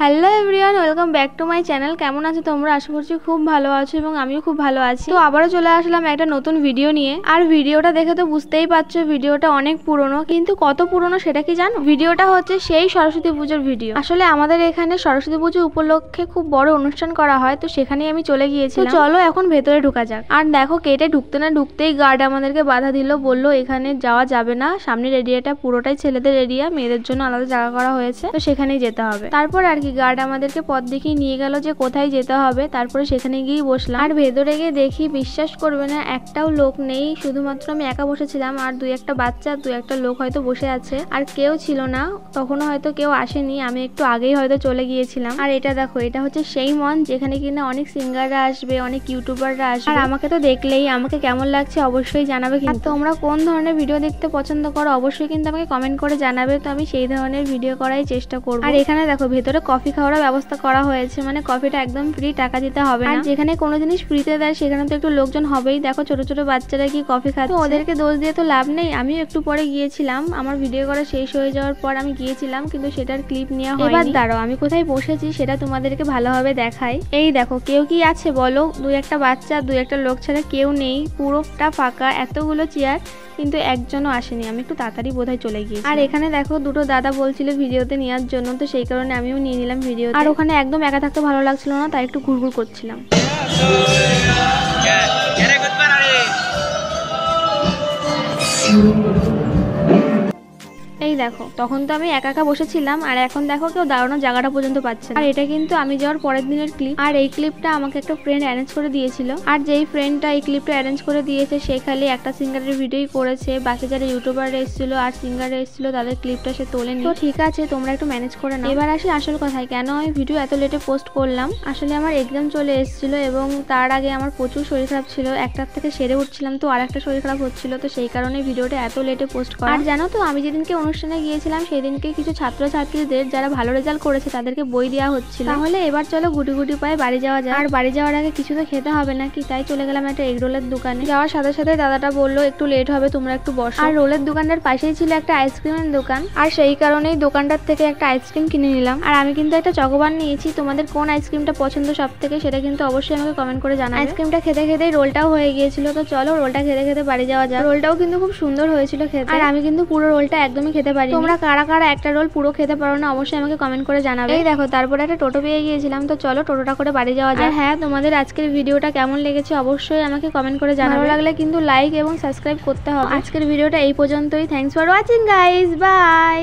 Hello everyone, welcome back to my channel. কেমন আছো তোমরা? আশা করছি খুব ভালো আছো এবং আমিও খুব ভালো আছি। তো আবারও চলে আসলাম একটা নতুন ভিডিও নিয়ে। আর ভিডিওটা দেখে তো বুঝতেই পারছো ভিডিওটা অনেক পুরনো, কিন্তু কত পুরনো সেটা কি জানো? ভিডিওটা হচ্ছে সেই সরস্বতী পুজোর ভিডিও। আসলে আমাদের এখানে সরস্বতী পুজো উপলক্ষে খুব বড় অনুষ্ঠান করা হয়, তো সেখানেই আমি চলে গিয়েছিলাম। তো চলো এখন ভেতরে ঢোকা যাক। আর দেখো কেটে ঢুকতে না ঢুকতেই গার্ড আমাদেরকে বাধা দিল, বললো এখানে যাওয়া যাবে না, সামনের এরিয়াটা পুরোটাই ছেলেদের এরিয়া, মেয়েদের জন্য আলাদা জায়গা করা হয়েছে, তো সেখানেই যেতে হবে। তারপর আর কি গার্ড আমাদেরকে পথ দেখিয়ে নিয়ে গেল যে কোথায় যেতে হবে। তারপরে সেখানে গিয়ে বসলাম। আর ভেতরে গিয়ে দেখি বিশ্বাস করবে না, একটাও লোক নেই, শুধুমাত্র আমি একা বসেছিলাম আর দুই একটা বাচ্চা, দুই একটা লোক হয়তো বসে আছে, আর কেউ ছিল না। তখনও হয়তো কেউ আসেনি, আমি একটু আগেই হয়তো চলে গিয়েছিলাম। আর এটা দেখো, এটা হচ্ছে সেই মঞ্চ যেখানে কিনা অনেক সিঙ্গাররা আসবে, অনেক ইউটিউবাররা আসবে। আর আমাকে তো দেখলেই আমাকে কেমন লাগছে অবশ্যই জানাবে। কিন্তু তোমরা কোন ধরনের ভিডিও দেখতে পছন্দ করো অবশ্যই কিন্তু আমাকে কমেন্ট করে জানাবে, তো আমি সেই ধরনের ভিডিও করাই চেষ্টা করবো। আর এখানে দেখো ভেতরে কফি খাওয়ার ব্যবস্থা করা হয়েছে, মানে কফিটা একদম ফ্রি, টাকা দিতে হবে না। আর যেখানে কোনো জিনিস ফ্রিতে দেয় সেখানে তো একটু লোকজন হবেই। দেখো ছোট ছোট বাচ্চারা কি কফি খাচ্ছে, ওদেরকে দোষ দিয়ে তো লাভ নেই। আমিও একটু পরে গিয়েছিলাম, আমার ভিডিও করা শেষ হয়ে যাওয়ার পর আমি গিয়েছিলাম, কিন্তু সেটার ক্লিপ নেওয়া হয়নি। এবার দাঁড়াও, আমি কোথায় বসেছি সেটা তোমাদেরকে ভালোভাবে দেখাই। এই দেখো, কেউ কি আছে বলো? দুই একটা বাচ্চা, দুই একটা লোক ছাড়া কেউ নেই, পুরোটা ফাঁকা, এতগুলো চেয়ার, কিন্তু একজনও আসেনি। আমি একটু তাড়াতাড়ি বোধহয় চলে গিয়েছি। আর এখানে দেখো দুটো দাদা বলছিল ভিডিওতে নেওয়ার জন্য, তো সেই কারণে আমিও নিয়ে নিলাম ভিডিও। আর ওখানে একদম একা থাকতে ভালো লাগছিল না, তাই একটু ঘুরঘুর করছিলাম। এই দেখো, তখন তো আমি একা একা বসেছিলাম, আর এখন দেখো কেউ দাঁড়ানোর জায়গাটা পর্যন্ত পাচ্ছে না। আর এটা কিন্তু আমি যাওয়ার পরের দিনের ক্লিপ। আর এই ক্লিপটা আমাকে একটা ফ্রেন্ড অ্যারেঞ্জ করে দিয়েছিল। আর যেই ফ্রেন্ডটা এই ক্লিপটা অ্যারেঞ্জ করে দিয়েছে সে খালি একটা সিঙ্গারের ভিডিওই করেছে, বাকি যারা ইউটিউবার এসেছিল আর সিঙ্গার এসেছিল তাদের ক্লিপটা সে তোলেনি। তো ঠিক আছে, তোমরা একটু ম্যানেজ করে নাও। এবার আসি আসল কথায়, কেন আমি ভিডিও এত লেটে পোস্ট করলাম। আসলে আমার এক্সাম চলে এসেছিল এবং তার আগে আমার প্রচুর শরীর খারাপ ছিল। একটার থেকে সেরে উঠছিলাম, তো আর একটা শরীর খারাপ হচ্ছিল, তো সেই কারণে ভিডিওটা এত লেটে পোস্ট করা। আর জানো তো, আমি যেদিনকে অনুষ্ঠানে গিয়েছিলাম সেদিনকে কিছু ছাত্রছাত্রীদের যারা ভালো রেজাল্ট করেছে তাদেরকে বই দেওয়া হচ্ছিল। তাহলে এবার চলো গুটি গুটি পায়ে বাড়ি যাওয়া যায়। আর বাড়ি যাওয়ার আগে কিছু তো খেতে হবে নাকি, তাই চলে গেলাম একটা এগ রোলের দোকানে। যাওয়ার সাথে সাথে দাদাটা বললো একটু লেট হবে, তোমরা একটু বসো। আর রোলের দোকানটার পাশেই ছিল একটা আইসক্রিমের দোকান, আর সেই কারণেই দোকানটার থেকে একটা আইসক্রিম কিনে নিলাম। আর আমি কিন্তু একটা চকোবার নিয়েছি। তোমাদের কোন আইসক্রিমটা পছন্দ সব থেকে সেটা কিন্তু অবশ্যই আমাকে কমেন্ট করে জানাবে। আইসক্রিমটা খেতে খেতেই রোলটাও হয়ে গিয়েছিল, তো চলো রোলটা খেতে খেতে বাড়ি যাওয়া যায়। রোলটাও কিন্তু খুব সুন্দর হয়েছিল খেতে, আর আমি কিন্তু পুরো রোলটা একদমই খেতে পারি। তোমরা কারা কারা একটা রোল পুরো খেতে পারো না অবশ্যই আমাকে কমেন্ট করে জানাবে। এই দেখো, তারপরে একটা টোটো পেয়ে গিয়েছিলাম, তো চলো টোটোটা করে বাড়ি যাওয়া যায়। হ্যাঁ, তোমাদের আজকের ভিডিওটা কেমন লেগেছে অবশ্যই আমাকে কমেন্ট করে জানাবে। ভালো লাগলে কিন্তু লাইক এবং সাবস্ক্রাইব করতে হবে। আজকের ভিডিওটা এই পর্যন্তই। Thanks for watching guys, by.